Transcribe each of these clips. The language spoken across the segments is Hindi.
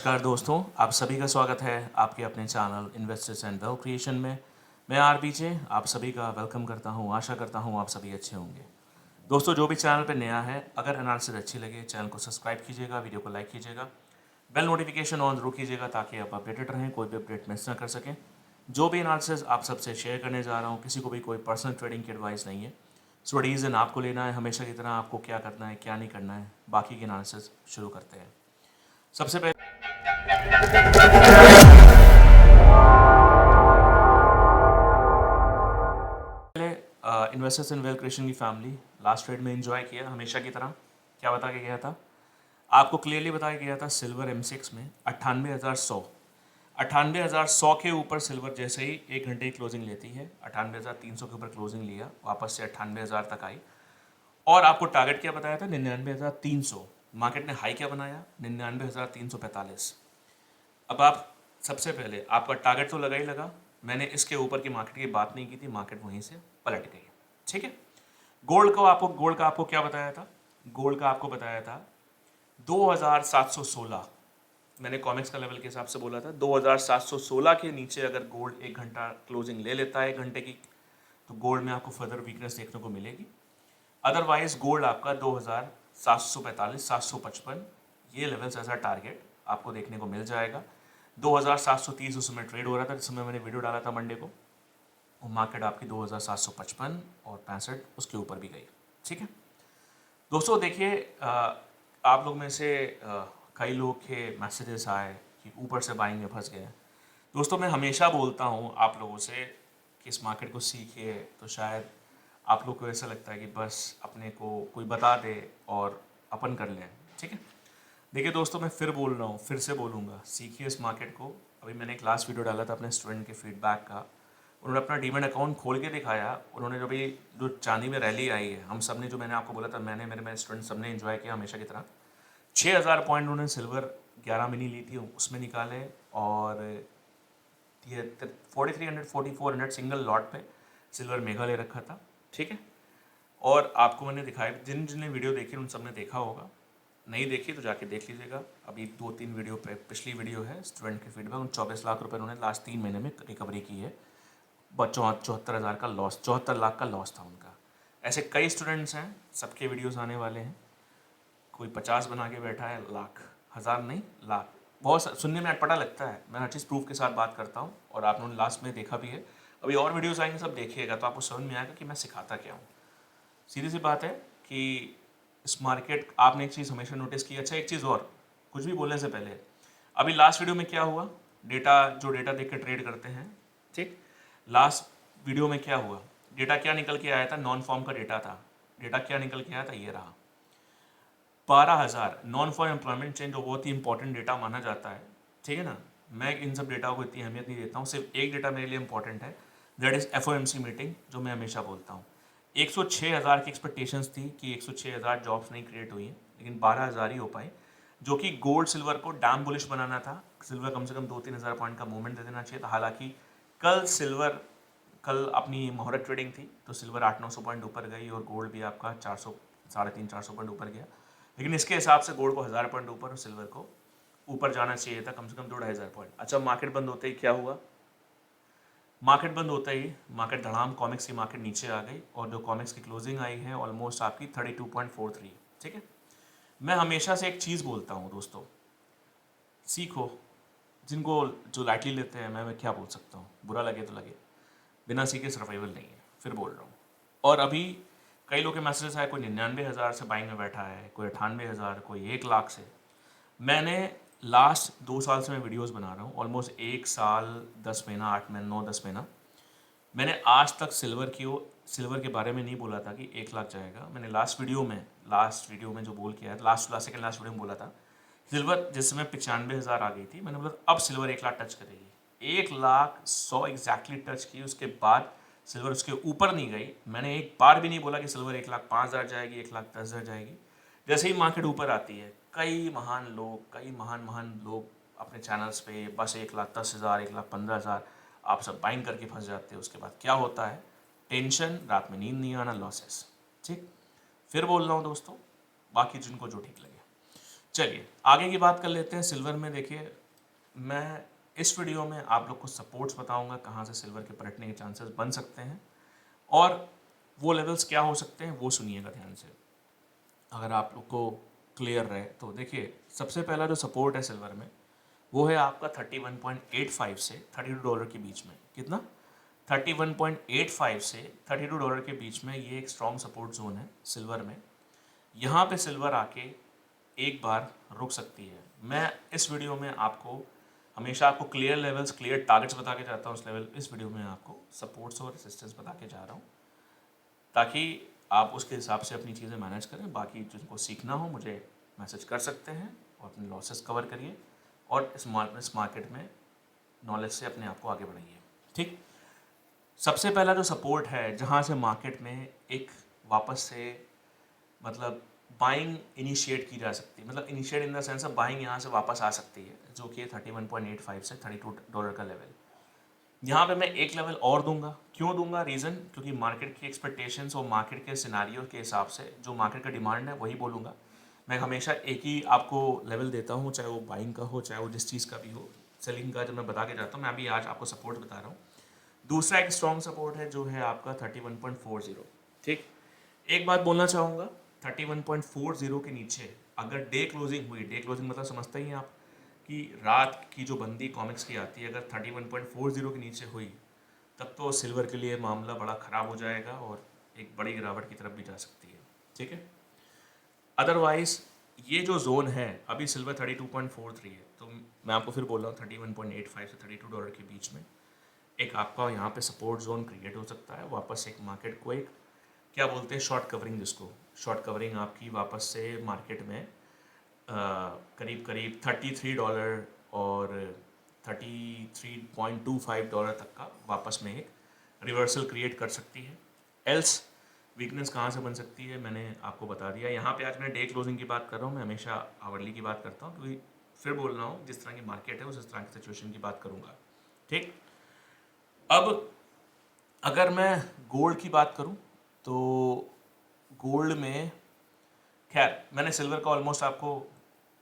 नमस्कार दोस्तों, आप सभी का स्वागत है आपके अपने channel investors and wealth creation में। मैं आरपीजे आप सभी का वेलकम करता हूं। आशा करता हूं आप सभी अच्छे होंगे। दोस्तों, जो भी चैनल पर नया है, अगर एनालिसिस अच्छी लगे चैनल को सब्सक्राइब कीजिएगा, वीडियो को लाइक कीजिएगा, बेल नोटिफिकेशन ऑन जरूर कीजिएगा ताकि आप अपडेटेड रहें, कोई भी अपडेट मिस ना कर सकें। जो भी एनालिसिस आप सबसे शेयर करने जा रहा हूँ, किसी को भी कोई पर्सनल ट्रेडिंग की एडवाइस नहीं है। सो रीज़न आपको लेना है, हमेशा की तरह आपको क्या करना है क्या नहीं करना है। बाकी के एनालिसिस शुरू करते हैं। सबसे पहले इन्वेस्टर्स इन वेल्थ क्रिएशन की फैमिली लास्ट ट्रेड में एंजॉय किया हमेशा की तरह। क्या बता के गया था आपको, क्लियरली बताया गया था सिल्वर M6 में 98,100 98,100 के ऊपर सिल्वर जैसे ही 1 घंटे की क्लोजिंग लेती है, 98,300 के ऊपर क्लोजिंग लिया, वापस से 98,000 तक आई। और आपको टारगेट क्या बताया था? 99,300। मार्केट ने हाई क्या बनाया? 99,345। अब आप सबसे पहले आपका टारगेट तो लगा ही लगा। मैंने इसके ऊपर की मार्केट की बात नहीं की थी, मार्केट वहीं से पलट गई। ठीक है। गोल्ड का आपको क्या बताया था? गोल्ड का आपको बताया था 2,716। मैंने कॉमिक्स का लेवल के हिसाब से बोला था 2,716 के नीचे अगर गोल्ड 1 घंटा क्लोजिंग ले लेता है 1 घंटे की, तो गोल्ड में आपको फर्दर वीकनेस देखने को मिलेगी। अदरवाइज गोल्ड आपका 2,745 755 ये लेवल्स एज अ टारगेट आपको देखने को मिल जाएगा। 2,730 उस समय ट्रेड हो रहा था जिस समय मैंने वीडियो डाला था मंडे को। और मार्केट आपकी 2,755 और 65 उसके ऊपर भी गई। ठीक है दोस्तों, देखिए आप लोग में से कई लोग के मैसेजेस आए कि ऊपर से बाइंग में फंस गए। दोस्तों, मैं हमेशा बोलता हूँ आप लोगों से कि इस मार्केट को सीखिए, तो शायद आप लोग को ऐसा लगता है कि बस अपने को कोई बता दे और अपन कर लें। ठीक है। देखिए दोस्तों, मैं फिर बोल रहा हूँ, फिर से बोलूँगा, सीखिए इस मार्केट को। अभी मैंने एक लास्ट वीडियो डाला था अपने स्टूडेंट के फीडबैक का। उन्होंने अपना डीमैट अकाउंट खोल के दिखाया। उन्होंने जो चांदी में रैली आई है, हम सब ने, जो मैंने आपको बोला था, मैंने मेरे स्टूडेंट सब ने एंजॉय किया हमेशा की तरह। 6,000 पॉइंट उन्होंने सिल्वर 11 मिनी ली थी उसमें निकाले, और 4,300 4,400 सिंगल लॉट पे सिल्वर मेगा ले रखा था। ठीक है। और आपको मैंने दिखाया, जिन जिन ने वीडियो देखी उन सब ने देखा होगा, नहीं देखी तो जाके देख लीजिएगा। अभी 2-3 वीडियो पे पिछली वीडियो है स्टूडेंट के फीडबैक। 24 लाख रुपए उन्होंने लास्ट 3 महीने में रिकवरी की है। 74,000 का लॉस, 74 लाख का लॉस था उनका। ऐसे कई स्टूडेंट्स हैं, सबके वीडियोस आने वाले हैं। कोई 50 बना के बैठा है, लाख, हज़ार नहीं, लाख। बहुत सुनने में अटपटा लगता है, मैं हर चीज़ प्रूफ के साथ बात करता हूँ, और आप लोगों ने लास्ट में देखा भी है। अभी और वीडियोस आएंगे, सब देखिएगा तो आपको समझ में आएगा कि मैं सिखाता क्या हूँ। सीधी सी बात है कि इस मार्केट, आपने एक चीज़ हमेशा नोटिस की। अच्छा, एक चीज़ और, कुछ भी बोलने से पहले, अभी लास्ट वीडियो में क्या हुआ? जो डेटा देख के ट्रेड करते हैं, ठीक, लास्ट वीडियो में क्या हुआ? डेटा क्या निकल के आया था? नॉन फॉर्म का डेटा था। डेटा क्या निकल के आया था? ये रहा 12,000 नॉन फॉर्म एम्प्लॉयमेंट चेंज, जो बहुत ही इंपॉर्टेंट डेटा माना जाता है। ठीक है ना। मैं इन सब डेटा को इतनी अहमियत नहीं देता हूँ, सिर्फ एक डेटा मेरे लिए इंपॉर्टेंट है, दैट इज़ FOMC मीटिंग, जो मैं हमेशा बोलता हूँ। 106,000 की एक्सपेक्टेशंस थी कि 106,000 जॉब्स नहीं क्रिएट हुई हैं, लेकिन 12,000 ही हो पाई, जो कि गोल्ड सिल्वर को डैम बुलिश बनाना था। सिल्वर कम से कम 2-3 हज़ार पॉइंट का मूवमेंट दे देना चाहिए था। हालांकि कल अपनी मुहूर्त ट्रेडिंग थी, तो सिल्वर 800-900 पॉइंट ऊपर गई और गोल्ड भी आपका 400, 350-400 पॉइंट ऊपर गया। लेकिन इसके हिसाब से गोल्ड को 1,000 पॉइंट ऊपर और सिल्वर को ऊपर जाना चाहिए था, कम से कम 2-2,500 पॉइंट। अच्छा, मार्केट बंद होते ही क्या हुआ? मार्केट बंद होते ही मार्केट धड़ाम, कॉमिक्स की मार्केट नीचे आ गई, और जो कॉमिक्स की क्लोजिंग आई है ऑलमोस्ट आपकी 32.43। ठीक है। मैं हमेशा से एक चीज़ बोलता हूँ दोस्तों, सीखो। जिनको जो लाइटली लेते हैं, मैं क्या बोल सकता हूँ, बुरा लगे तो लगे, बिना सीखे सर्वाइवल नहीं है, फिर बोल रहा हूँ। और अभी कई लोग के मैसेजेस आए, कोई 99,000 से बाइंग में बैठा है, कोई 98,000, कोई 1 लाख से। मैंने लास्ट 2 साल से मैं वीडियोस बना रहा हूँ, ऑलमोस्ट 1 साल 10 महीना, 8 महीना, 9-10 महीना। मैंने आज तक सिल्वर के बारे में नहीं बोला था कि 1 लाख जाएगा। मैंने लास्ट वीडियो में जो बोल के आया, सेकंड लास्ट वीडियो में बोला था सिल्वर जिस समय 95,000 आ गई थी, मैंने बोला अब सिल्वर 1 लाख टच करेगी। 1,100,000 एग्जैक्टली टच की, उसके बाद सिल्वर उसके ऊपर नहीं गई। मैंने एक बार भी नहीं बोला कि सिल्वर 1,05,000 जाएगी, 1,10,000 जाएगी। जैसे ही मार्केट ऊपर आती है, कई महान लोग अपने चैनल्स पे बस 1,10,000, 1,15,000 आप सब बाइंग करके फंस जाते हैं। उसके बाद क्या होता है? टेंशन, रात में नींद नहीं आना, लॉसेस। ठीक, फिर बोल रहा हूँ दोस्तों, बाकी जिनको जो ठीक लगे। चलिए आगे की बात कर लेते हैं सिल्वर में। देखिए मैं इस वीडियो में आप लोग को सपोर्ट्स बताऊंगा कहाँ से सिल्वर के पलटने के चांसेस बन सकते हैं और वो लेवल्स क्या हो सकते हैं वो सुनिएगा ध्यान से, अगर आप लोग को क्लियर रहे तो। देखिए सबसे पहला जो सपोर्ट है सिल्वर में वो है आपका 31.85 से $32 के बीच में। कितना? 31.85 से $32 के बीच में ये एक स्ट्रॉन्ग सपोर्ट जोन है सिल्वर में। यहाँ पे सिल्वर आके एक बार रुक सकती है। मैं इस वीडियो में आपको हमेशा आपको क्लियर लेवल्स क्लियर टारगेट्स बता के जाता हूँ। इस वीडियो में आपको सपोर्ट्स और रेसिस्टेंस बता के जा रहा हूँ ताकि आप उसके हिसाब से अपनी चीज़ें मैनेज करें। बाकी जिनको सीखना हो मुझे मैसेज कर सकते हैं और अपने लॉसेस कवर करिए और इस मार्केट में नॉलेज से अपने आप को आगे बढ़ाइए। ठीक, सबसे पहला जो सपोर्ट है जहाँ से मार्केट में एक वापस से मतलब बाइंग इनिशिएट की जा सकती है, मतलब initiate in the sense of buying यहाँ से वापस आ सकती है, जो कि 31.85 से $32 का लेवल। यहाँ पे मैं एक लेवल और दूंगा। क्यों दूंगा? रीज़न, क्योंकि मार्केट की एक्सपेक्टेशंस और मार्केट के सिनारियो के हिसाब से जो मार्केट का डिमांड है वही बोलूँगा। मैं हमेशा एक ही आपको लेवल देता हूँ, चाहे वो बाइंग का हो चाहे वो जिस चीज़ का भी हो। सेलिंग का जब मैं बता के जाता हूँ, मैं अभी आज आपको सपोर्ट बता रहा हूँ। दूसरा एक स्ट्रॉन्ग सपोर्ट है जो है आपका 31.40। ठीक, एक बात बोलना चाहूँगा, 31.40 के नीचे अगर डे क्लोजिंग हुई, डे क्लोजिंग मतलब समझते ही हैं आप कि रात की जो बंदी कॉमिक्स की आती है, अगर 31.40 के नीचे हुई तब तो सिल्वर के लिए मामला बड़ा ख़राब हो जाएगा और एक बड़ी गिरावट की तरफ भी जा सकती है। ठीक है, अदरवाइज ये जो जोन है अभी सिल्वर 32.43 है, तो मैं आपको फिर बोल रहा हूँ 31.85 से $32 के बीच में एक आपका यहाँ पे सपोर्ट जोन क्रिएट हो सकता है। वापस एक मार्केट को एक क्या बोलते हैं शॉर्ट कवरिंग, जिसको शॉर्ट कवरिंग आपकी वापस से मार्केट में करीब करीब $33 और $33.25 तक का वापस में एक रिवर्सल क्रिएट कर सकती है। एल्स वीकनेस कहाँ से बन सकती है मैंने आपको बता दिया। यहाँ पे आज मैं डे क्लोजिंग की बात कर रहा हूँ, मैं हमेशा आवरली की बात करता हूँ क्योंकि फिर बोल रहा हूँ जिस तरह की मार्केट है उस तरह की सिचुएशन की बात करूँगा। ठीक, अब अगर मैं गोल्ड की बात करूँ तो गोल्ड में खैर मैंने सिल्वर का ऑलमोस्ट आपको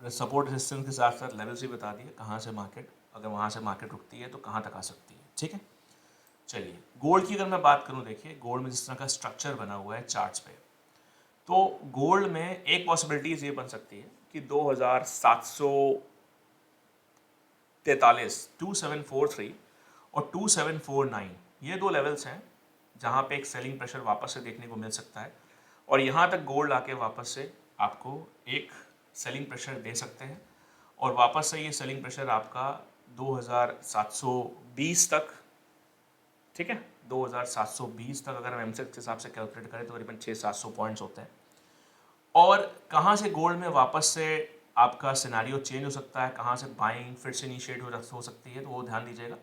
सपोर्ट रेजिस्टेंस के साथ साथ लेवल्स भी बता दिए, कहाँ से मार्केट अगर वहाँ से मार्केट रुकती है तो कहाँ तक आ सकती है। ठीक है, चलिए गोल्ड की अगर मैं बात करूँ, देखिए गोल्ड में जिस तरह का स्ट्रक्चर बना हुआ है चार्ट्स पे, तो गोल्ड में एक पॉसिबिलिटीज ये बन सकती है कि 2743 2743 और 2749 ये दो लेवल्स हैं जहाँ पे एक सेलिंग प्रेशर वापस से देखने को मिल सकता है और यहाँ तक गोल्ड आके वापस से आपको एक सेलिंग प्रेशर दे सकते हैं और वापस से ये सेलिंग प्रेशर आपका 2720 तक, ठीक है 2720 तक अगर हम एमसेक्स के हिसाब से कैलकुलेट करें तो करीबन 600-700 पॉइंट्स होते हैं। और कहाँ से गोल्ड में वापस से आपका सिनारियो चेंज हो सकता है, कहाँ से बाइंग फिर से इनिशिएट हो सकती है, तो वो ध्यान दीजिएगा।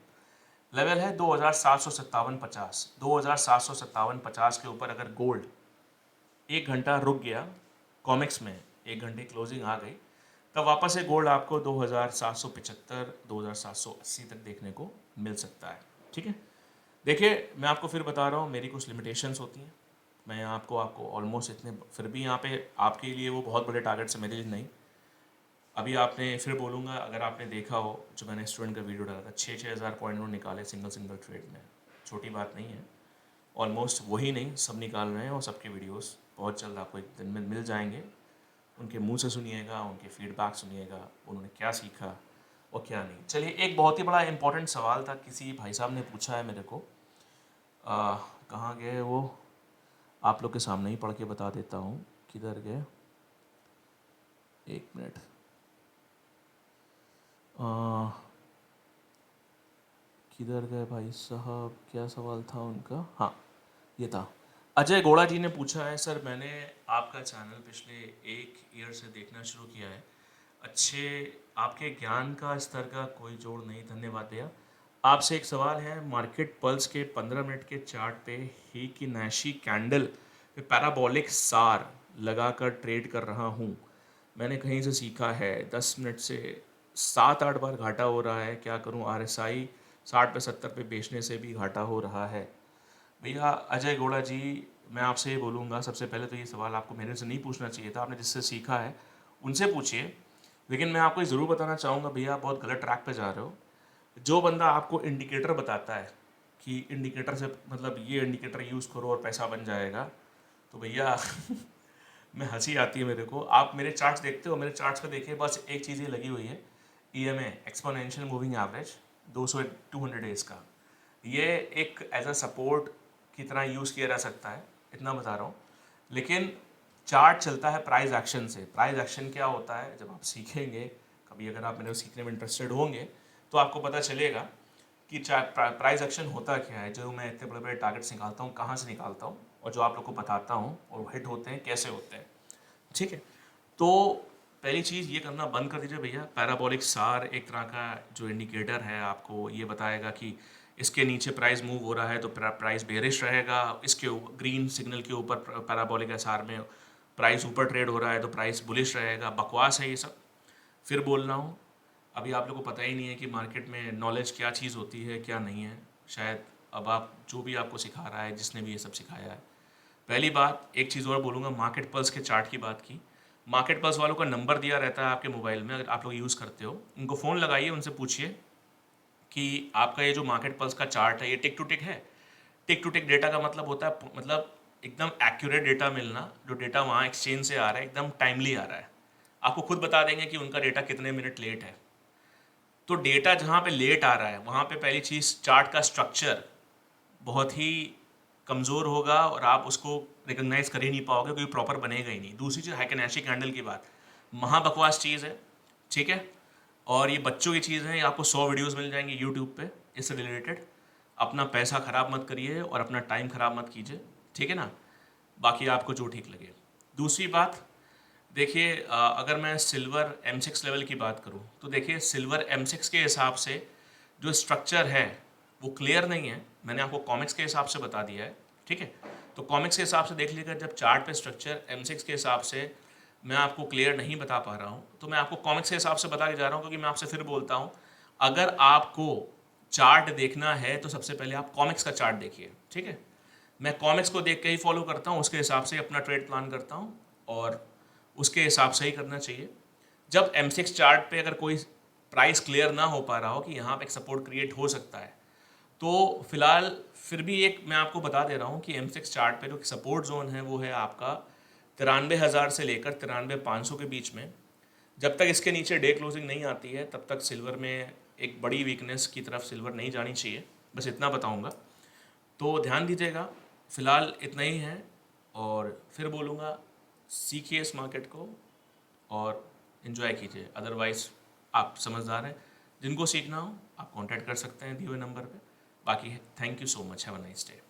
लेवल है 2757.50 2757.50 के ऊपर अगर गोल्ड एक घंटा रुक गया कॉमिक्स में, एक घंटे क्लोजिंग आ गई, तब वापस से गोल्ड आपको 2775 2780 तक देखने को मिल सकता है। ठीक है, देखिए मैं आपको फिर बता रहा हूँ मेरी कुछ लिमिटेशंस होती हैं। मैं आपको ऑलमोस्ट इतने, फिर भी यहाँ पे आपके लिए वो बहुत बड़े टारगेट्स है, मेरे लिए नहीं। अभी आपने फिर बोलूँगा, अगर आपने देखा हो जो मैंने स्टूडेंट का वीडियो डाला था, 6,000 पॉइंट उन्होंने निकाले सिंगल ट्रेड में, छोटी बात नहीं है। ऑलमोस्ट वही नहीं सब निकाल रहे हैं और सबके वीडियोस बहुत जल्द आपको एक दिन में मिल जाएंगे। उनके मुंह से सुनिएगा, उनके फीडबैक सुनिएगा, उन्होंने क्या सीखा और क्या नहीं। चलिए एक बहुत ही बड़ा इंपॉर्टेंट सवाल था, किसी भाई साहब ने पूछा है मेरे को, कहाँ गए वो, आप लोग के सामने ही पढ़ के बता देता हूँ, किधर गए, एक मिनट। किधर गए भाई साहब, क्या सवाल था उनका? हाँ ये था, अजय गौड़ा जी ने पूछा है, सर मैंने आपका चैनल पिछले 1 ईयर से देखना शुरू किया है, अच्छे आपके ज्ञान का स्तर का कोई जोड़ नहीं, धन्यवाद भैया। आपसे एक सवाल है, मार्केट पल्स के 15 मिनट के चार्ट पे ही की नैशी कैंडल पे पैराबोलिक सार लगाकर ट्रेड कर रहा हूँ। मैंने कहीं से सीखा है 10 मिनट से 7-8 बार घाटा हो रहा है, क्या करूँ? RSI 60 पे 70 पे बेचने से भी घाटा हो रहा है। भैया अजय गौड़ा जी, मैं आपसे ये बोलूँगा, सबसे पहले तो ये सवाल आपको मेरे से नहीं पूछना चाहिए था, आपने जिससे सीखा है उनसे पूछिए। लेकिन मैं आपको ज़रूर बताना चाहूँगा भैया, आप बहुत गलत ट्रैक पे जा रहे हो। जो बंदा आपको इंडिकेटर बताता है कि इंडिकेटर से मतलब ये इंडिकेटर यूज़ करो और पैसा बन जाएगा, तो भैया मैं हंसी आती है मेरे को। आप मेरे चार्ट्स देखते हो, मेरे चार्ट्स पे देखिए, बस एक चीज़ ये लगी हुई है, EMA exponential moving average 200 200 days का। ये एक एज अ सपोर्ट की तरह यूज़ किया जा सकता है, इतना बता रहा हूँ। लेकिन चार्ट चलता है प्राइस एक्शन से। प्राइस एक्शन क्या होता है, जब आप सीखेंगे कभी, अगर आप मेरे को सीखने में इंटरेस्टेड होंगे, तो आपको पता चलेगा कि प्राइस एक्शन होता क्या है। जो मैं इतने बड़े बड़े टारगेट्स निकालता हूँ, कहाँ से निकालता हूँ, और जो आप लोग को बताता हूँ, और हिट होते हैं कैसे होते हैं, ठीक है। तो पहली चीज़ ये करना बंद कर दीजिए भैया। पैराबोलिक सार एक तरह का जो इंडिकेटर है, आपको ये बताएगा कि इसके नीचे प्राइस मूव हो रहा है तो प्राइस बेरिश रहेगा, इसके ग्रीन सिग्नल के ऊपर पैराबोलिक एसआर में प्राइस ऊपर ट्रेड हो रहा है तो प्राइस बुलिश रहेगा। बकवास है ये सब। फिर बोल रहा हूँ, अभी आप लोगों को पता ही नहीं है कि मार्केट में नॉलेज क्या चीज़ होती है क्या नहीं है। शायद अब आप जो भी आपको सिखा रहा है, जिसने भी ये सब सिखाया है। पहली बात, एक चीज़ और बोलूँगा, मार्केट पल्स के चार्ट की बात की। मार्केट पल्स वालों का नंबर दिया रहता है आपके मोबाइल में, अगर आप लोग यूज़ करते हो, उनको फ़ोन लगाइए, उनसे पूछिए कि आपका ये जो मार्केट पल्स का चार्ट है ये टिक टू टिक है। टिक टू टिक डेटा का मतलब होता है मतलब एकदम एक्यूरेट डेटा मिलना। जो डेटा वहाँ एक्सचेंज से आ रहा है एकदम टाइमली आ रहा है। आपको खुद बता देंगे कि उनका डेटा कितने मिनट लेट है। तो डेटा जहाँ पे लेट आ रहा है वहाँ पे पहली चीज़, चार्ट का स्ट्रक्चर बहुत ही कमज़ोर होगा और आप उसको रिकॉग्नाइज कर ही नहीं पाओगे, क्योंकि प्रॉपर बनेगा ही नहीं। दूसरी चीज़, हाइकनेशी कैंडल की बात, महा बकवास चीज़ है, ठीक है। और ये बच्चों की चीज़ है, आपको 100 वीडियोस मिल जाएंगे यूट्यूब पे इससे रिलेटेड। अपना पैसा ख़राब मत करिए और अपना टाइम ख़राब मत कीजिए, ठीक है ना। बाकी आपको जो ठीक लगे। दूसरी बात देखिए, अगर मैं सिल्वर M6 लेवल की बात करूं, तो देखिए सिल्वर M6 के हिसाब से जो स्ट्रक्चर है वो क्लियर नहीं है। मैंने आपको कॉमिक्स के हिसाब से बता दिया है, ठीक है। तो कॉमिक्स के हिसाब से देख लीजिएगा। जब चार्ट पे स्ट्रक्चर M6 के हिसाब से मैं आपको क्लियर नहीं बता पा रहा हूँ, तो मैं आपको कॉमिक्स के हिसाब से बता के जा रहा हूँ, क्योंकि मैं आपसे फिर बोलता हूँ, अगर आपको चार्ट देखना है तो सबसे पहले आप कॉमिक्स का चार्ट देखिए, ठीक है। मैं कॉमिक्स को देख के ही फॉलो करता हूँ, उसके हिसाब से अपना ट्रेड प्लान करता हूँ, और उसके हिसाब से ही करना चाहिए। जब M6 चार्ट पे अगर कोई प्राइस क्लियर ना हो पा रहा हो कि यहाँ पे एक सपोर्ट क्रिएट हो सकता है, तो फिलहाल फिर भी एक मैं आपको बता दे रहा हूँ कि M6 चार्ट पे जो सपोर्ट जोन है वो है आपका 93,000 से लेकर 93,500 के बीच में। जब तक इसके नीचे डे क्लोजिंग नहीं आती है, तब तक सिल्वर में एक बड़ी वीकनेस की तरफ सिल्वर नहीं जानी चाहिए। बस इतना बताऊंगा, तो ध्यान दीजिएगा। फ़िलहाल इतना ही है, और फिर बोलूँगा, सीखिए इस मार्केट को और इन्जॉय कीजिए। अदरवाइज़ आप समझदार हैं, जिनको सीखना हो आप कांटेक्ट कर सकते हैं दिए हुए नंबर पे। बाकी thank you so much, have a nice day.